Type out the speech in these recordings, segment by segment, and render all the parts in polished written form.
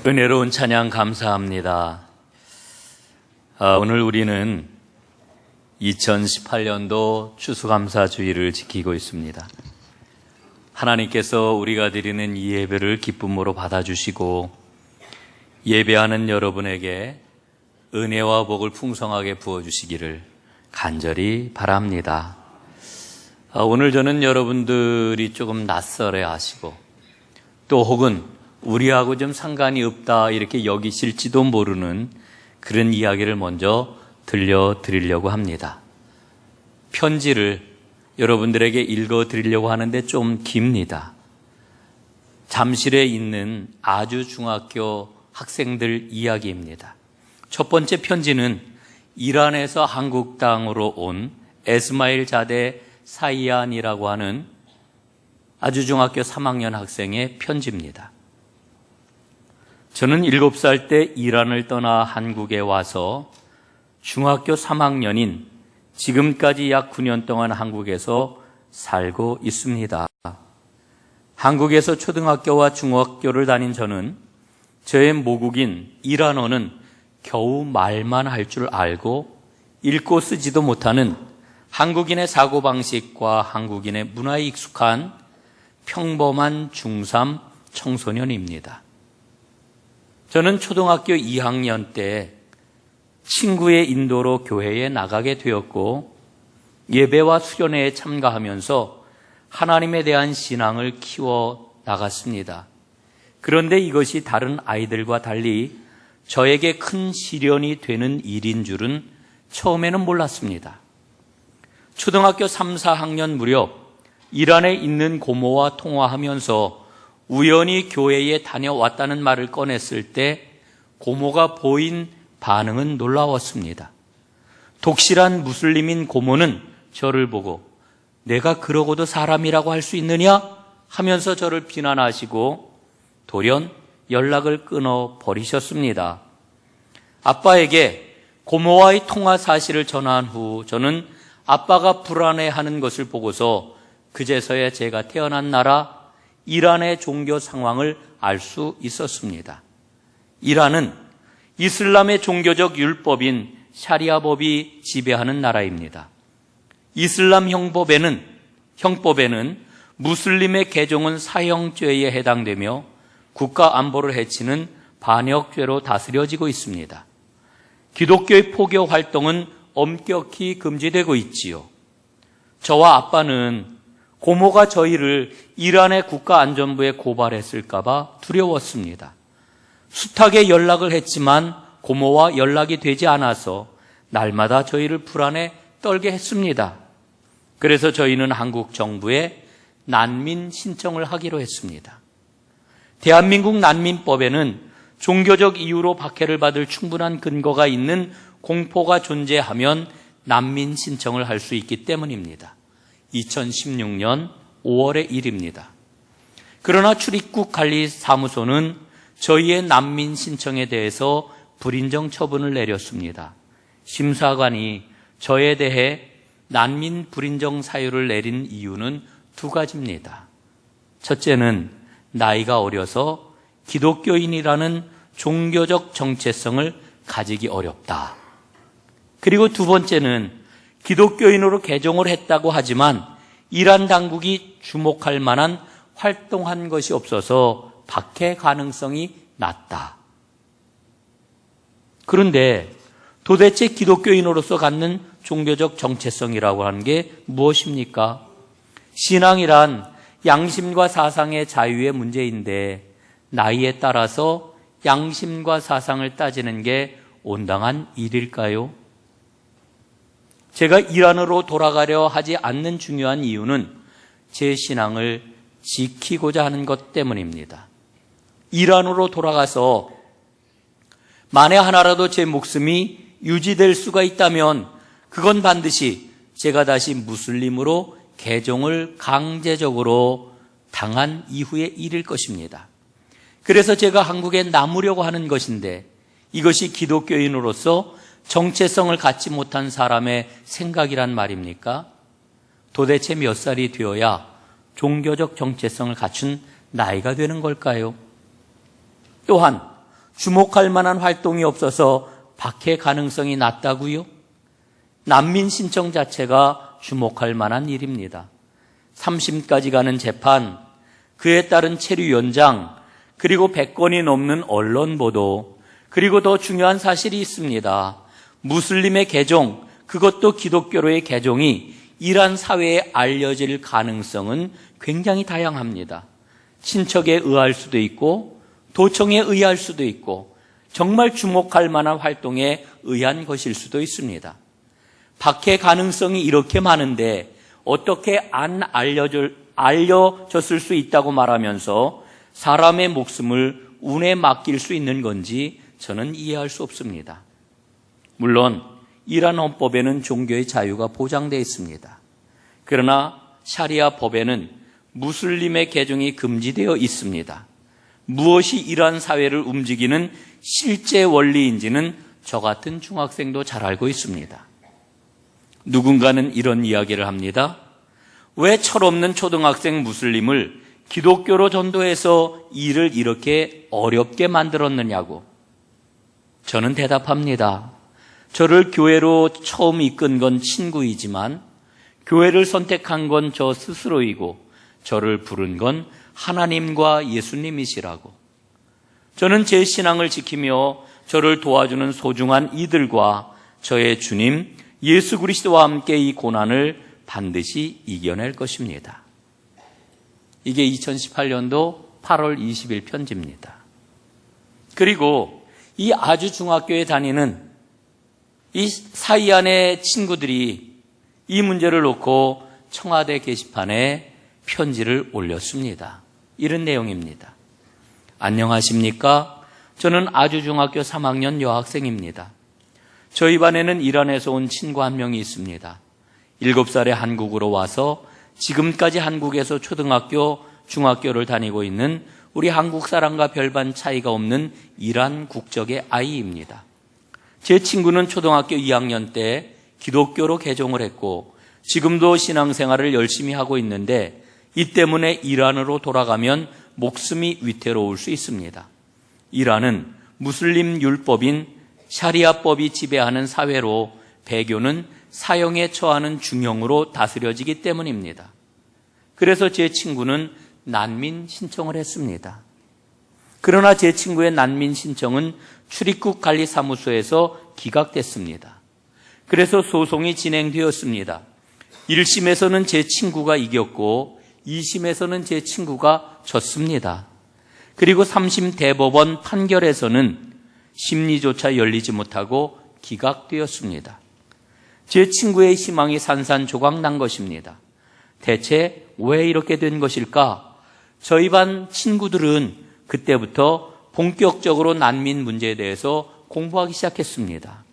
은혜로운 찬양 감사합니다. 오늘 우리는 2018년도 추수감사주일을 지키고 있습니다. 하나님께서 우리가 드리는 이 예배를 기쁨으로 받아주시고 예배하는 여러분에게 은혜와 복을 풍성하게 부어주시기를 간절히 바랍니다. 오늘 저는 여러분들이 조금 낯설어 하시고 또 혹은 우리하고 좀 상관이 없다 이렇게 여기실지도 모르는 그런 이야기를 먼저 들려드리려고 합니다. 편지를 여러분들에게 읽어드리려고 하는데 좀 깁니다. 잠실에 있는 아주 중학교 학생들 이야기입니다. 첫 번째 편지는 이란에서 한국 땅으로 온 에스마일 자데 사이안이라고 하는 아주 중학교 3학년 학생의 편지입니다. 저는 7살 때 이란을 떠나 한국에 와서 중학교 3학년인 지금까지 약 9년 동안 한국에서 살고 있습니다. 한국에서 초등학교와 중학교를 다닌 저는 저의 모국인 이란어는 겨우 말만 할 줄 알고 읽고 쓰지도 못하는 한국인의 사고방식과 한국인의 문화에 익숙한 평범한 중3 청소년입니다. 저는 초등학교 2학년 때 친구의 인도로 교회에 나가게 되었고 예배와 수련회에 참가하면서 하나님에 대한 신앙을 키워 나갔습니다. 그런데 이것이 다른 아이들과 달리 저에게 큰 시련이 되는 일인 줄은 처음에는 몰랐습니다. 초등학교 3, 4학년 무렵 이란에 있는 고모와 통화하면서 우연히 교회에 다녀왔다는 말을 꺼냈을 때 고모가 보인 반응은 놀라웠습니다. 독실한 무슬림인 고모는 저를 보고 내가 그러고도 사람이라고 할 수 있느냐 하면서 저를 비난하시고 돌연 연락을 끊어버리셨습니다. 아빠에게 고모와의 통화 사실을 전한 후 저는 아빠가 불안해하는 것을 보고서 그제서야 제가 태어난 나라 이란의 종교 상황을 알 수 있었습니다. 이란은 이슬람의 종교적 율법인 샤리아법이 지배하는 나라입니다. 이슬람 형법에는 무슬림의 개종은 사형죄에 해당되며 국가 안보를 해치는 반역죄로 다스려지고 있습니다. 기독교의 포교 활동은 엄격히 금지되고 있지요. 저와 아빠는 고모가 저희를 이란의 국가안전부에 고발했을까봐 두려웠습니다. 숱하게 연락을 했지만 고모와 연락이 되지 않아서 날마다 저희를 불안에 떨게 했습니다. 그래서 저희는 한국 정부에 난민 신청을 하기로 했습니다. 대한민국 난민법에는 종교적 이유로 박해를 받을 충분한 근거가 있는 공포가 존재하면 난민 신청을 할 수 있기 때문입니다. 2016년 5월의 일입니다. 그러나 출입국관리사무소는 저희의 난민 신청에 대해서 불인정 처분을 내렸습니다. 심사관이 저에 대해 난민 불인정 사유를 내린 이유는 2가지입니다. 첫째는 나이가 어려서 기독교인이라는 종교적 정체성을 가지기 어렵다. 그리고 2번째는 기독교인으로 개종을 했다고 하지만 이란 당국이 주목할 만한 활동한 것이 없어서 박해 가능성이 낮다. 그런데 도대체 기독교인으로서 갖는 종교적 정체성이라고 하는 게 무엇입니까? 신앙이란 양심과 사상의 자유의 문제인데 나이에 따라서 양심과 사상을 따지는 게 온당한 일일까요? 제가 이란으로 돌아가려 하지 않는 중요한 이유는 제 신앙을 지키고자 하는 것 때문입니다. 이란으로 돌아가서 만에 하나라도 제 목숨이 유지될 수가 있다면 그건 반드시 제가 다시 무슬림으로 개종을 강제적으로 당한 이후의 일일 것입니다. 그래서 제가 한국에 남으려고 하는 것인데 이것이 기독교인으로서 정체성을 갖지 못한 사람의 생각이란 말입니까? 도대체 몇 살이 되어야 종교적 정체성을 갖춘 나이가 되는 걸까요? 또한 주목할 만한 활동이 없어서 박해 가능성이 낮다고요? 난민 신청 자체가 주목할 만한 일입니다. 3심까지 가는 재판, 그에 따른 체류 연장, 그리고 100건이 넘는 언론 보도, 그리고 더 중요한 사실이 있습니다. 무슬림의 개종, 그것도 기독교로의 개종이 이란 사회에 알려질 가능성은 굉장히 다양합니다. 친척에 의할 수도 있고 도청에 의할 수도 있고 정말 주목할 만한 활동에 의한 것일 수도 있습니다. 박해 가능성이 이렇게 많은데 어떻게 안 알려졌을 수 있다고 말하면서 사람의 목숨을 운에 맡길 수 있는 건지 저는 이해할 수 없습니다. 물론 이란 헌법에는 종교의 자유가 보장되어 있습니다. 그러나 샤리아 법에는 무슬림의 개종이 금지되어 있습니다. 무엇이 이란 사회를 움직이는 실제 원리인지는 저 같은 중학생도 잘 알고 있습니다. 누군가는 이런 이야기를 합니다. 왜 철없는 초등학생 무슬림을 기독교로 전도해서 일을 이렇게 어렵게 만들었느냐고. 저는 대답합니다. 저를 교회로 처음 이끈 건 친구이지만 교회를 선택한 건 저 스스로이고 저를 부른 건 하나님과 예수님이시라고. 저는 제 신앙을 지키며 저를 도와주는 소중한 이들과 저의 주님 예수 그리스도와 함께 이 고난을 반드시 이겨낼 것입니다. 이게 2018년도 8월 20일 편지입니다. 그리고 이 아주 중학교에 다니는 이 사이 안의 친구들이 이 문제를 놓고 청와대 게시판에 편지를 올렸습니다. 이런 내용입니다. 안녕하십니까? 저는 아주 중학교 3학년 여학생입니다. 저희 반에는 이란에서 온 친구 한 명이 있습니다. 7살에 한국으로 와서 지금까지 한국에서 초등학교, 중학교를 다니고 있는 우리 한국 사람과 별반 차이가 없는 이란 국적의 아이입니다. 제 친구는 초등학교 2학년 때 기독교로 개종을 했고 지금도 신앙생활을 열심히 하고 있는데 이 때문에 이란으로 돌아가면 목숨이 위태로울 수 있습니다. 이란은 무슬림 율법인 샤리아법이 지배하는 사회로 배교는 사형에 처하는 중형으로 다스려지기 때문입니다. 그래서 제 친구는 난민 신청을 했습니다. 그러나 제 친구의 난민 신청은 출입국 관리사무소에서 기각됐습니다. 그래서 소송이 진행되었습니다. 1심에서는 제 친구가 이겼고 2심에서는 제 친구가 졌습니다. 그리고 3심 대법원 판결에서는 심리조차 열리지 못하고 기각되었습니다. 제 친구의 희망이 산산조각 난 것입니다. 대체 왜 이렇게 된 것일까? 저희 반 친구들은 그때부터 본격적으로 난민 문제에 대해서 공부하기 시작했습니다.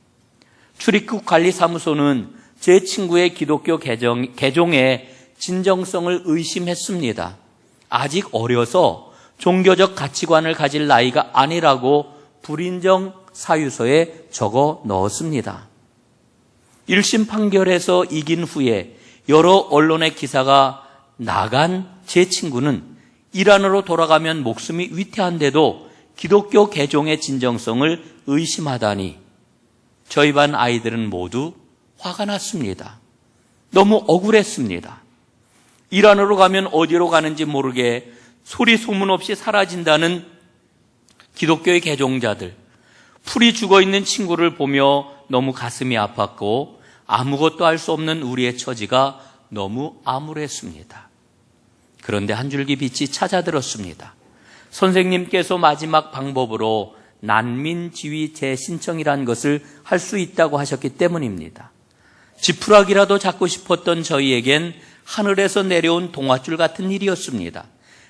출입국 관리사무소는 제 친구의 기독교 개종의 진정성을 의심했습니다. 아직 어려서 종교적 가치관을 가질 나이가 아니라고 불인정 사유서에 적어 넣었습니다. 1심 판결에서 이긴 후에 여러 언론의 기사가 나간 제 친구는 이란으로 돌아가면 목숨이 위태한데도 기독교 개종의 진정성을 의심하다니 저희 반 아이들은 모두 화가 났습니다. 너무 억울했습니다. 이란으로 가면 어디로 가는지 모르게 소리 소문 없이 사라진다는 기독교의 개종자들, 풀이 죽어있는 친구를 보며 너무 가슴이 아팠고 아무것도 할 수 없는 우리의 처지가 너무 암울했습니다. 그런데 한 줄기 빛이 찾아들었습니다. 선생님께서 마지막 방법으로 난민 지위 재신청이라는 것을 할 수 있다고 하셨기 때문입니다. 지푸라기라도 잡고 싶었던 저희에겐 하늘에서 내려온 동화줄 같은 일이었습니다.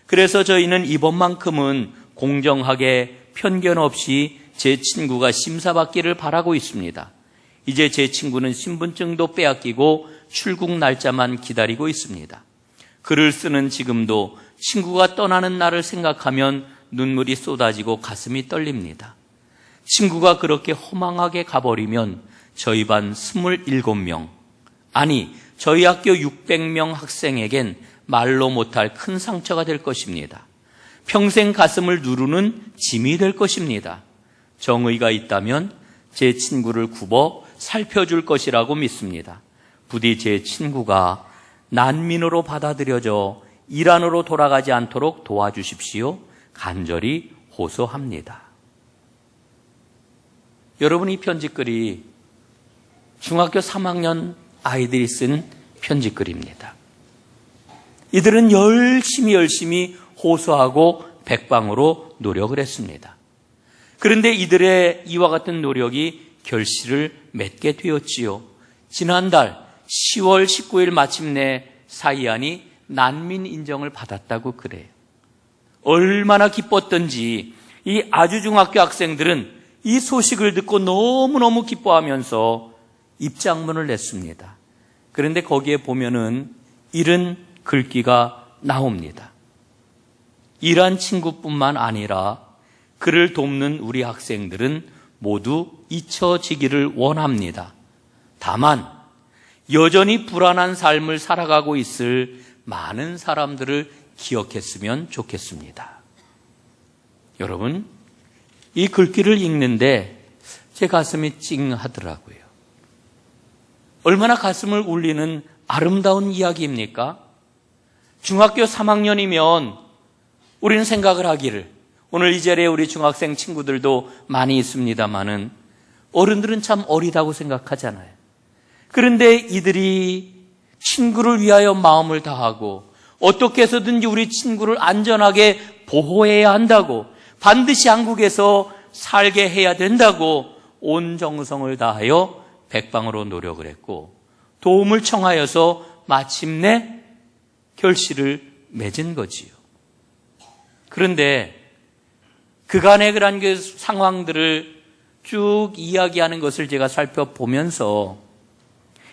그래서 저희는 이번만큼은 공정하게 편견 없이 제 친구가 심사받기를 바라고 있습니다. 이제 제 친구는 신분증도 빼앗기고 출국 날짜만 기다리고 있습니다. 글을 쓰는 지금도 친구가 떠나는 날을 생각하면 눈물이 쏟아지고 가슴이 떨립니다. 친구가 그렇게 허망하게 가버리면 저희 반 27명, 아니 저희 학교 600명 학생에겐 말로 못할 큰 상처가 될 것입니다. 평생 가슴을 누르는 짐이 될 것입니다. 정의가 있다면 제 친구를 굽어 살펴줄 것이라고 믿습니다. 부디 제 친구가 난민으로 받아들여져 이란으로 돌아가지 않도록 도와주십시오. 간절히 호소합니다. 여러분, 이 편지글이 중학교 3학년 아이들이 쓴 편지글입니다. 이들은 열심히 호소하고 백방으로 노력을 했습니다. 그런데 이들의 이와 같은 노력이 결실을 맺게 되었지요. 지난달 10월 19일 마침내 사이안이 난민 인정을 받았다고 그래요. 얼마나 기뻤던지 이 아주중학교 학생들은 이 소식을 듣고 너무너무 기뻐하면서 입장문을 냈습니다. 그런데 거기에 보면은 이런 글귀가 나옵니다. 이란 친구뿐만 아니라 그를 돕는 우리 학생들은 모두 잊혀지기를 원합니다. 다만 여전히 불안한 삶을 살아가고 있을 많은 사람들을 기억했으면 좋겠습니다. 여러분, 이 글귀를 읽는데 제 가슴이 찡하더라고요. 얼마나 가슴을 울리는 아름다운 이야기입니까? 중학교 3학년이면 우리는 생각을 하기를, 오늘 이 자리에 우리 중학생 친구들도 많이 있습니다마는 어른들은 참 어리다고 생각하잖아요. 그런데 이들이 친구를 위하여 마음을 다하고 어떻게 해서든지 우리 친구를 안전하게 보호해야 한다고, 반드시 한국에서 살게 해야 된다고 온 정성을 다하여 백방으로 노력을 했고 도움을 청하여서 마침내 결실을 맺은 거지요. 그런데 그간의 그런 그 상황들을 쭉 이야기하는 것을 제가 살펴보면서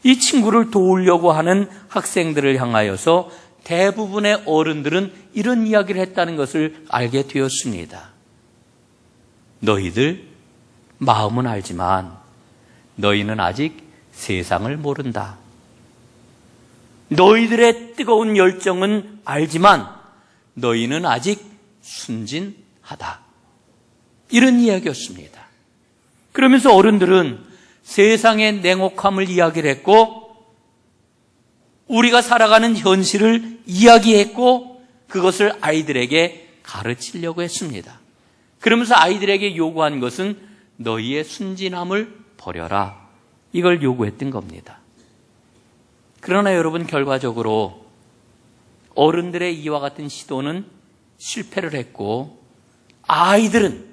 이 친구를 도우려고 하는 학생들을 향하여서 대부분의 어른들은 이런 이야기를 했다는 것을 알게 되었습니다. 너희들 마음은 알지만 너희는 아직 세상을 모른다. 너희들의 뜨거운 열정은 알지만 너희는 아직 순진하다. 이런 이야기였습니다. 그러면서 어른들은 세상의 냉혹함을 이야기를 했고 우리가 살아가는 현실을 이야기했고 그것을 아이들에게 가르치려고 했습니다. 그러면서 아이들에게 요구한 것은 너희의 순진함을 버려라. 이걸 요구했던 겁니다. 그러나 여러분, 결과적으로 어른들의 이와 같은 시도는 실패를 했고 아이들은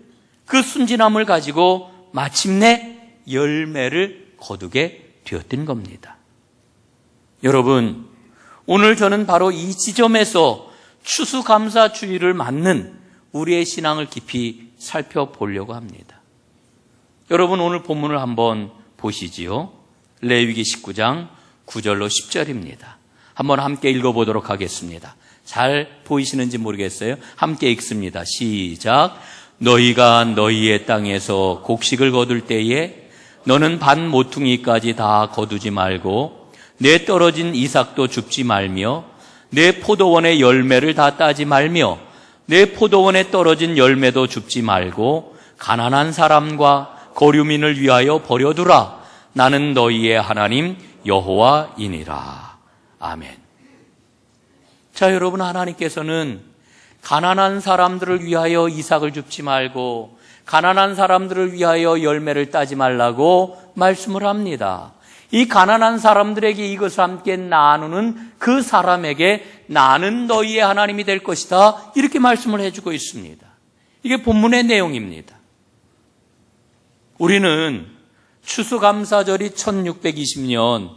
그 순진함을 가지고 마침내 열매를 거두게 되었던 겁니다. 여러분, 오늘 저는 바로 이 지점에서 추수감사주의를 맞는 우리의 신앙을 깊이 살펴보려고 합니다. 여러분, 오늘 본문을 한번 보시지요. 레위기 19장 9절로 10절입니다. 한번 함께 읽어보도록 하겠습니다. 잘 보이시는지 모르겠어요. 함께 읽습니다. 시작. 너희가 너희의 땅에서 곡식을 거둘 때에 너는 반 모퉁이까지 다 거두지 말고 내 떨어진 이삭도 줍지 말며 내 포도원의 열매를 다 따지 말며 내 포도원에 떨어진 열매도 줍지 말고 가난한 사람과 거류민을 위하여 버려두라. 나는 너희의 하나님 여호와이니라. 아멘. 자, 여러분, 하나님께서는 가난한 사람들을 위하여 이삭을 줍지 말고 가난한 사람들을 위하여 열매를 따지 말라고 말씀을 합니다. 이 가난한 사람들에게 이것을 함께 나누는 그 사람에게 나는 너희의 하나님이 될 것이다. 이렇게 말씀을 해주고 있습니다. 이게 본문의 내용입니다. 우리는 추수감사절이 1620년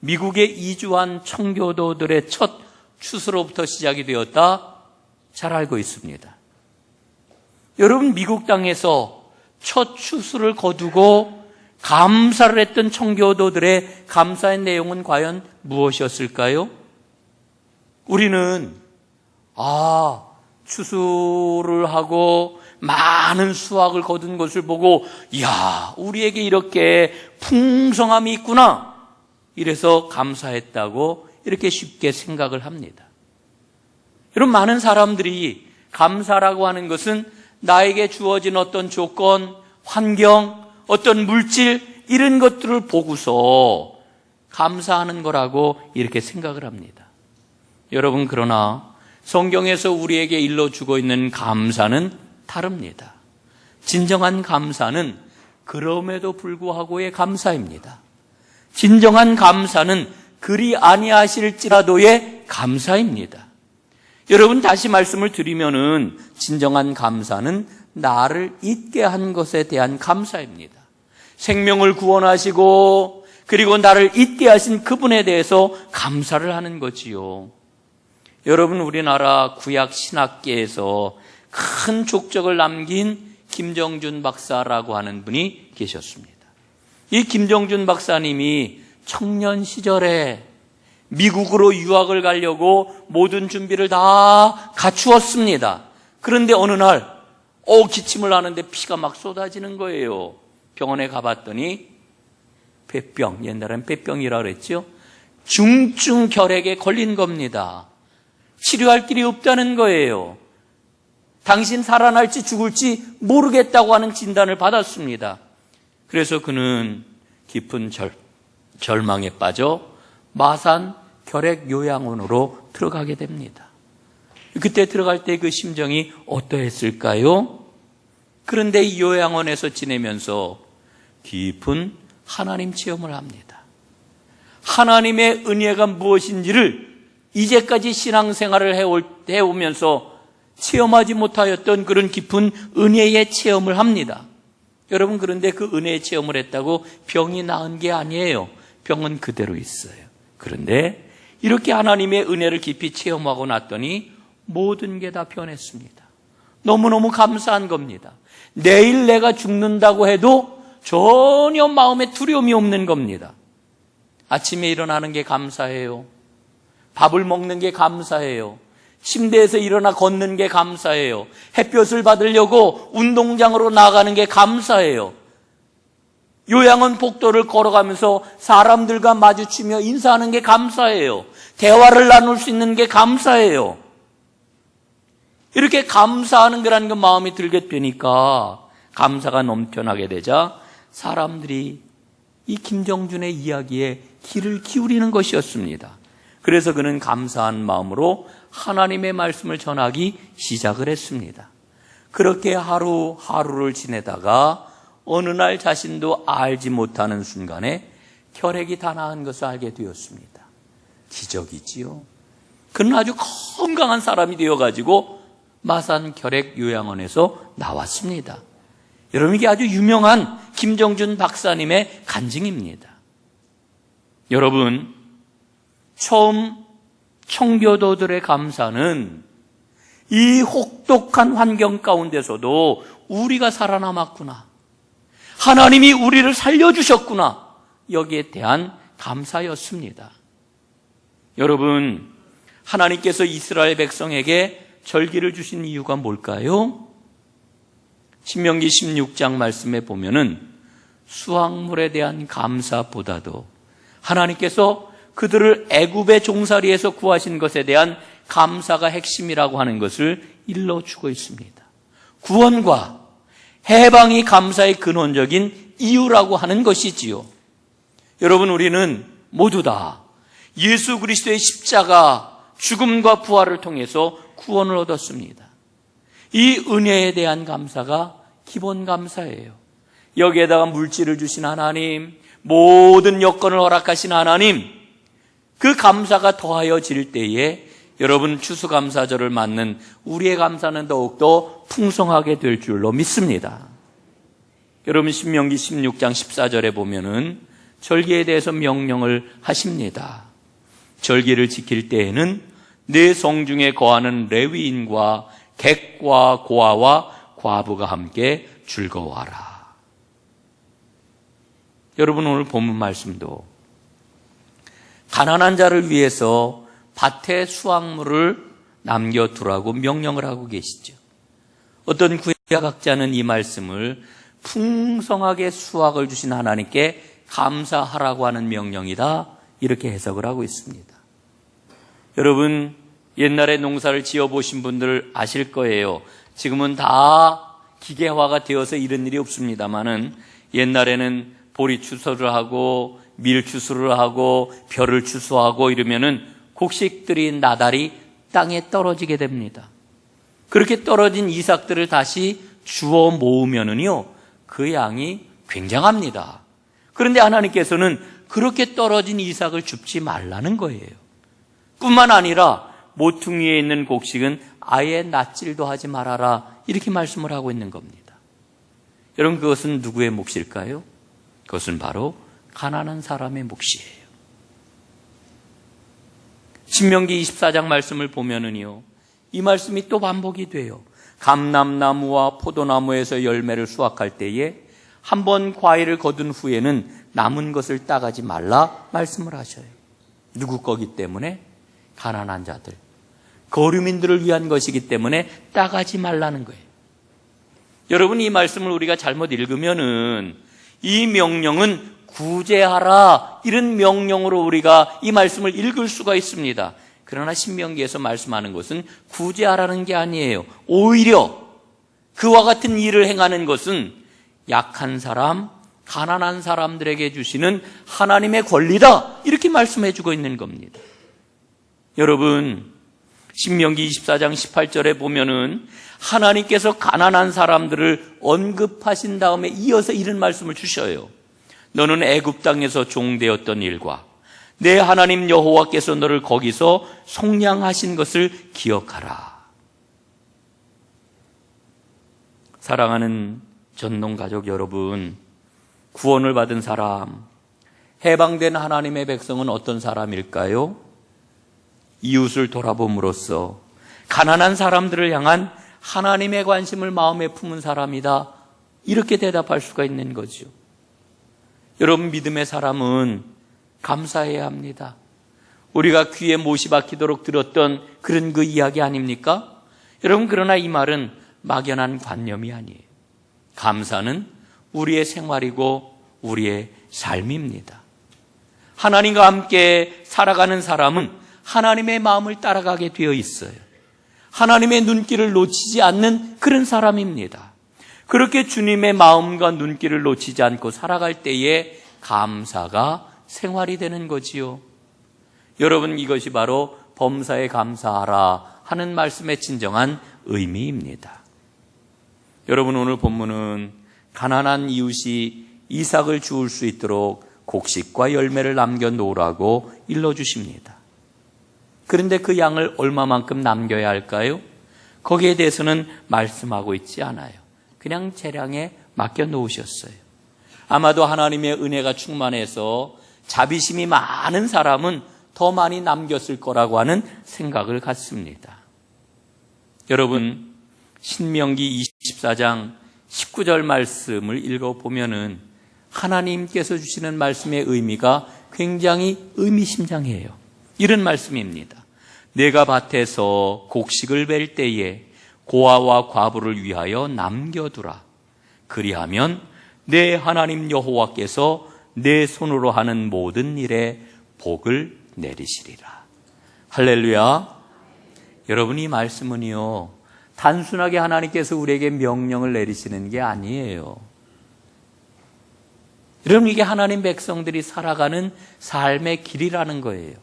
미국에 이주한 청교도들의 첫 추수로부터 시작이 되었다. 잘 알고 있습니다. 여러분, 미국 땅에서 첫 추수를 거두고 감사를 했던 청교도들의 감사의 내용은 과연 무엇이었을까요? 우리는 추수를 하고 많은 수확을 거둔 것을 보고 이야, 우리에게 이렇게 풍성함이 있구나, 이래서 감사했다고 이렇게 쉽게 생각을 합니다. 여러분, 많은 사람들이 감사라고 하는 것은 나에게 주어진 어떤 조건, 환경, 어떤 물질 이런 것들을 보고서 감사하는 거라고 이렇게 생각을 합니다. 여러분, 그러나 성경에서 우리에게 일러주고 있는 감사는 다릅니다. 진정한 감사는 그럼에도 불구하고의 감사입니다. 진정한 감사는 그리 아니하실지라도의 감사입니다. 여러분, 다시 말씀을 드리면은 진정한 감사는 나를 있게 한 것에 대한 감사입니다. 생명을 구원하시고 그리고 나를 있게 하신 그분에 대해서 감사를 하는 거지요. 여러분, 우리나라 구약 신학계에서 큰 족적을 남긴 김정준 박사라고 하는 분이 계셨습니다. 이 김정준 박사님이 청년 시절에 미국으로 유학을 가려고 모든 준비를 다 갖추었습니다. 그런데 어느 날 기침을 하는데 피가 막 쏟아지는 거예요. 병원에 가봤더니 폐병, 옛날엔 폐병이라고 그랬죠. 중증 결핵에 걸린 겁니다. 치료할 길이 없다는 거예요. 당신 살아날지 죽을지 모르겠다고 하는 진단을 받았습니다. 그래서 그는 깊은 절망에 빠져 마산 결핵 요양원으로 들어가게 됩니다. 그때 들어갈 때 그 심정이 어떠했을까요? 그런데 이 요양원에서 지내면서 깊은 하나님 체험을 합니다. 하나님의 은혜가 무엇인지를 이제까지 신앙생활을 해오면서 체험하지 못하였던 그런 깊은 은혜의 체험을 합니다. 여러분, 그런데 그 은혜의 체험을 했다고 병이 나은 게 아니에요. 병은 그대로 있어요. 그런데 이렇게 하나님의 은혜를 깊이 체험하고 났더니 모든 게 다 변했습니다. 너무너무 감사한 겁니다. 내일 내가 죽는다고 해도 전혀 마음에 두려움이 없는 겁니다. 아침에 일어나는 게 감사해요. 밥을 먹는 게 감사해요. 침대에서 일어나 걷는 게 감사해요. 햇볕을 받으려고 운동장으로 나가는 게 감사해요. 요양원 복도를 걸어가면서 사람들과 마주치며 인사하는 게 감사해요. 대화를 나눌 수 있는 게 감사해요. 이렇게 감사하는 거라는 그 마음이 들게 되니까 감사가 넘쳐나게 되자 사람들이 이 김정준의 이야기에 귀를 기울이는 것이었습니다. 그래서 그는 감사한 마음으로 하나님의 말씀을 전하기 시작을 했습니다. 그렇게 하루하루를 지내다가 어느 날 자신도 알지 못하는 순간에 혈액이 다 나은 것을 알게 되었습니다. 기적이지요. 그는 아주 건강한 사람이 되어가지고 마산 결핵 요양원에서 나왔습니다. 여러분, 이게 아주 유명한 김정준 박사님의 간증입니다. 여러분, 처음 청교도들의 감사는 이 혹독한 환경 가운데서도 우리가 살아남았구나, 하나님이 우리를 살려주셨구나, 여기에 대한 감사였습니다. 여러분, 하나님께서 이스라엘 백성에게 절기를 주신 이유가 뭘까요? 신명기 16장 말씀에 보면은 수확물에 대한 감사보다도 하나님께서 그들을 애굽의 종살이에서 구하신 것에 대한 감사가 핵심이라고 하는 것을 일러주고 있습니다. 구원과 해방이 감사의 근원적인 이유라고 하는 것이지요. 여러분, 우리는 모두 다 예수 그리스도의 십자가 죽음과 부활을 통해서 구원을 얻었습니다. 이 은혜에 대한 감사가 기본 감사예요. 여기에다가 물질을 주신 하나님, 모든 여건을 허락하신 하나님, 그 감사가 더하여질 때에 여러분, 추수감사절을 맞는 우리의 감사는 더욱더 풍성하게 될 줄로 믿습니다. 여러분, 신명기 16장 14절에 보면은 절기에 대해서 명령을 하십니다. 절기를 지킬 때에는 내 성중에 거하는 레위인과 객과 고아와 과부가 함께 즐거워하라. 여러분, 오늘 본문 말씀도 가난한 자를 위해서 밭에 수확물을 남겨두라고 명령을 하고 계시죠. 어떤 구약학자는 이 말씀을 풍성하게 수확을 주신 하나님께 감사하라고 하는 명령이다, 이렇게 해석을 하고 있습니다. 여러분, 옛날에 농사를 지어보신 분들 아실 거예요. 지금은 다 기계화가 되어서 이런 일이 없습니다만은 옛날에는 보리 추수를 하고 밀 추수를 하고 벼를 추수하고 이러면은 곡식들이 나달이 땅에 떨어지게 됩니다. 그렇게 떨어진 이삭들을 다시 주워 모으면은요, 그 양이 굉장합니다. 그런데 하나님께서는 그렇게 떨어진 이삭을 줍지 말라는 거예요. 뿐만 아니라 모퉁이에 있는 곡식은 아예 낫질도 하지 말아라, 이렇게 말씀을 하고 있는 겁니다. 여러분, 그것은 누구의 몫일까요? 그것은 바로 가난한 사람의 몫이에요. 신명기 24장 말씀을 보면은요, 이 말씀이 또 반복이 돼요. 감람나무와 포도나무에서 열매를 수확할 때에 한 번 과일을 거둔 후에는 남은 것을 따가지 말라 말씀을 하셔요. 누구 거기 때문에? 가난한 자들, 거류민들을 위한 것이기 때문에 따가지 말라는 거예요. 여러분, 이 말씀을 우리가 잘못 읽으면은 이 명령은 구제하라, 이런 명령으로 우리가 이 말씀을 읽을 수가 있습니다. 그러나 신명기에서 말씀하는 것은 구제하라는 게 아니에요. 오히려 그와 같은 일을 행하는 것은 약한 사람, 가난한 사람들에게 주시는 하나님의 권리다, 이렇게 말씀해 주고 있는 겁니다. 여러분, 신명기 24장 18절에 보면은 하나님께서 가난한 사람들을 언급하신 다음에 이어서 이런 말씀을 주셔요. 너는 애굽 땅에서 종되었던 일과 내 하나님 여호와께서 너를 거기서 속량하신 것을 기억하라. 사랑하는 전농가족 여러분, 구원을 받은 사람, 해방된 하나님의 백성은 어떤 사람일까요? 이웃을 돌아봄으로써 가난한 사람들을 향한 하나님의 관심을 마음에 품은 사람이다, 이렇게 대답할 수가 있는 거죠. 여러분, 믿음의 사람은 감사해야 합니다. 우리가 귀에 못이 박히도록 들었던 그런 그 이야기 아닙니까? 여러분, 그러나 이 말은 막연한 관념이 아니에요. 감사는 우리의 생활이고 우리의 삶입니다. 하나님과 함께 살아가는 사람은 하나님의 마음을 따라가게 되어 있어요. 하나님의 눈길을 놓치지 않는 그런 사람입니다. 그렇게 주님의 마음과 눈길을 놓치지 않고 살아갈 때에 감사가 생활이 되는 거지요. 여러분, 이것이 바로 범사에 감사하라 하는 말씀의 진정한 의미입니다. 여러분, 오늘 본문은 가난한 이웃이 이삭을 주울 수 있도록 곡식과 열매를 남겨놓으라고 일러주십니다. 그런데 그 양을 얼마만큼 남겨야 할까요? 거기에 대해서는 말씀하고 있지 않아요. 그냥 재량에 맡겨놓으셨어요. 아마도 하나님의 은혜가 충만해서 자비심이 많은 사람은 더 많이 남겼을 거라고 하는 생각을 갖습니다. 여러분, 신명기 24장 19절 말씀을 읽어보면은 하나님께서 주시는 말씀의 의미가 굉장히 의미심장해요. 이런 말씀입니다. 내가 밭에서 곡식을 벨 때에 고아와 과부를 위하여 남겨두라. 그리하면 내 하나님 여호와께서 내 손으로 하는 모든 일에 복을 내리시리라. 할렐루야. 여러분, 이 말씀은요, 단순하게 하나님께서 우리에게 명령을 내리시는 게 아니에요. 여러분, 이게 하나님 백성들이 살아가는 삶의 길이라는 거예요.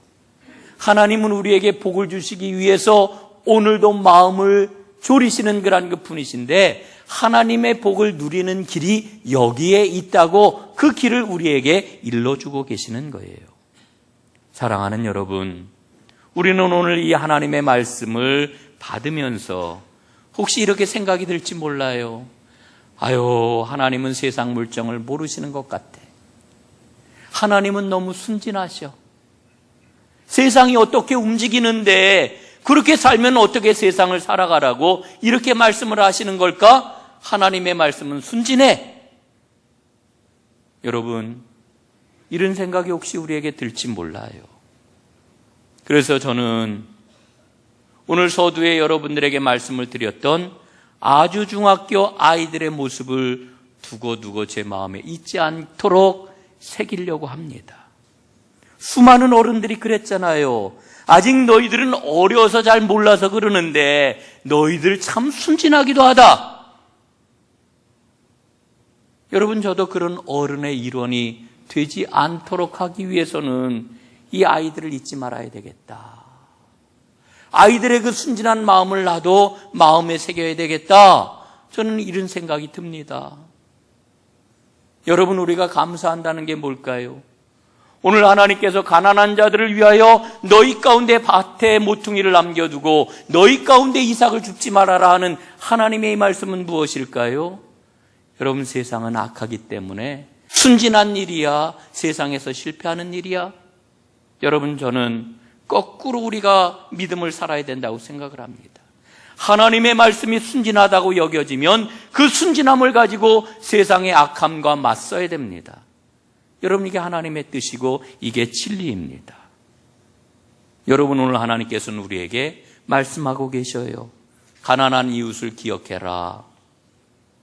하나님은 우리에게 복을 주시기 위해서 오늘도 마음을 졸이시는 그런 것 뿐이신데, 하나님의 복을 누리는 길이 여기에 있다고 그 길을 우리에게 일러주고 계시는 거예요. 사랑하는 여러분, 우리는 오늘 이 하나님의 말씀을 받으면서 혹시 이렇게 생각이 들지 몰라요. 아유, 하나님은 세상 물정을 모르시는 것 같아. 하나님은 너무 순진하셔. 세상이 어떻게 움직이는데 그렇게 살면 어떻게 세상을 살아가라고 이렇게 말씀을 하시는 걸까? 하나님의 말씀은 순진해. 여러분, 이런 생각이 혹시 우리에게 들지 몰라요. 그래서 저는 오늘 서두에 여러분들에게 말씀을 드렸던 아주 중학교 아이들의 모습을 두고두고 제 마음에 잊지 않도록 새기려고 합니다. 수많은 어른들이 그랬잖아요. 아직 너희들은 어려서 잘 몰라서 그러는데 너희들 참 순진하기도 하다. 여러분, 저도 그런 어른의 일원이 되지 않도록 하기 위해서는 이 아이들을 잊지 말아야 되겠다. 아이들의 그 순진한 마음을 나도 마음에 새겨야 되겠다. 저는 이런 생각이 듭니다. 여러분, 우리가 감사한다는 게 뭘까요? 오늘 하나님께서 가난한 자들을 위하여 너희 가운데 밭에 모퉁이를 남겨두고 너희 가운데 이삭을 줍지 말아라 하는 하나님의 이 말씀은 무엇일까요? 여러분, 세상은 악하기 때문에 순진한 일이야 세상에서 실패하는 일이야? 여러분, 저는 거꾸로 우리가 믿음을 살아야 된다고 생각을 합니다. 하나님의 말씀이 순진하다고 여겨지면 그 순진함을 가지고 세상의 악함과 맞서야 됩니다. 여러분, 이게 하나님의 뜻이고 이게 진리입니다. 여러분, 오늘 하나님께서는 우리에게 말씀하고 계셔요. 가난한 이웃을 기억해라.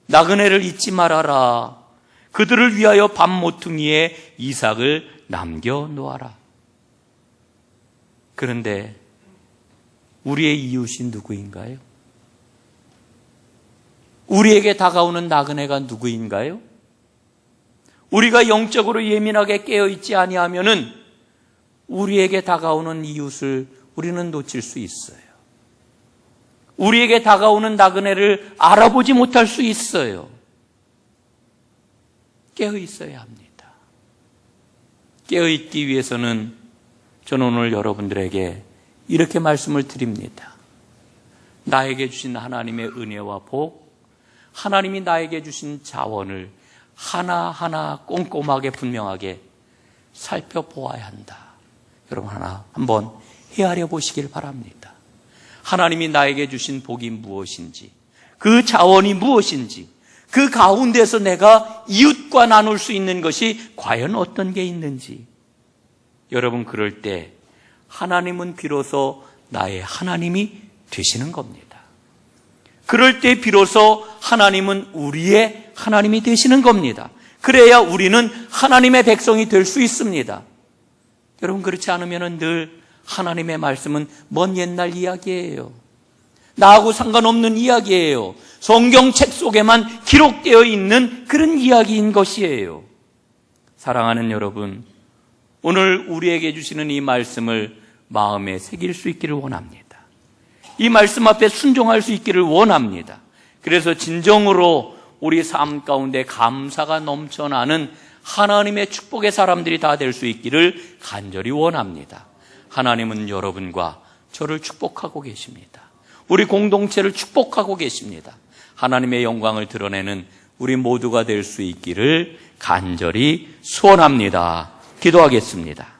나그네를 잊지 말아라. 그들을 위하여 밥 모퉁이에 이삭을 남겨놓아라. 그런데 우리의 이웃이 누구인가요? 우리에게 다가오는 나그네가 누구인가요? 우리가 영적으로 예민하게 깨어있지 아니하면은 우리에게 다가오는 이웃을 우리는 놓칠 수 있어요. 우리에게 다가오는 나그네를 알아보지 못할 수 있어요. 깨어있어야 합니다. 깨어있기 위해서는 저는 오늘 여러분들에게 이렇게 말씀을 드립니다. 나에게 주신 하나님의 은혜와 복, 하나님이 나에게 주신 자원을 하나하나 꼼꼼하게 분명하게 살펴보아야 한다. 여러분, 한번 헤아려 보시길 바랍니다. 하나님이 나에게 주신 복이 무엇인지, 그 자원이 무엇인지, 그 가운데서 내가 이웃과 나눌 수 있는 것이 과연 어떤 게 있는지. 여러분, 그럴 때 하나님은 비로소 나의 하나님이 되시는 겁니다. 그럴 때 비로소 하나님은 우리의 하나님이 되시는 겁니다. 그래야 우리는 하나님의 백성이 될 수 있습니다. 여러분, 그렇지 않으면 늘 하나님의 말씀은 먼 옛날 이야기예요. 나하고 상관없는 이야기예요. 성경책 속에만 기록되어 있는 그런 이야기인 것이에요. 사랑하는 여러분, 오늘 우리에게 주시는 이 말씀을 마음에 새길 수 있기를 원합니다. 이 말씀 앞에 순종할 수 있기를 원합니다. 그래서 진정으로 우리 삶 가운데 감사가 넘쳐나는 하나님의 축복의 사람들이 다 될 수 있기를 간절히 원합니다. 하나님은 여러분과 저를 축복하고 계십니다. 우리 공동체를 축복하고 계십니다. 하나님의 영광을 드러내는 우리 모두가 될 수 있기를 간절히 소원합니다. 기도하겠습니다.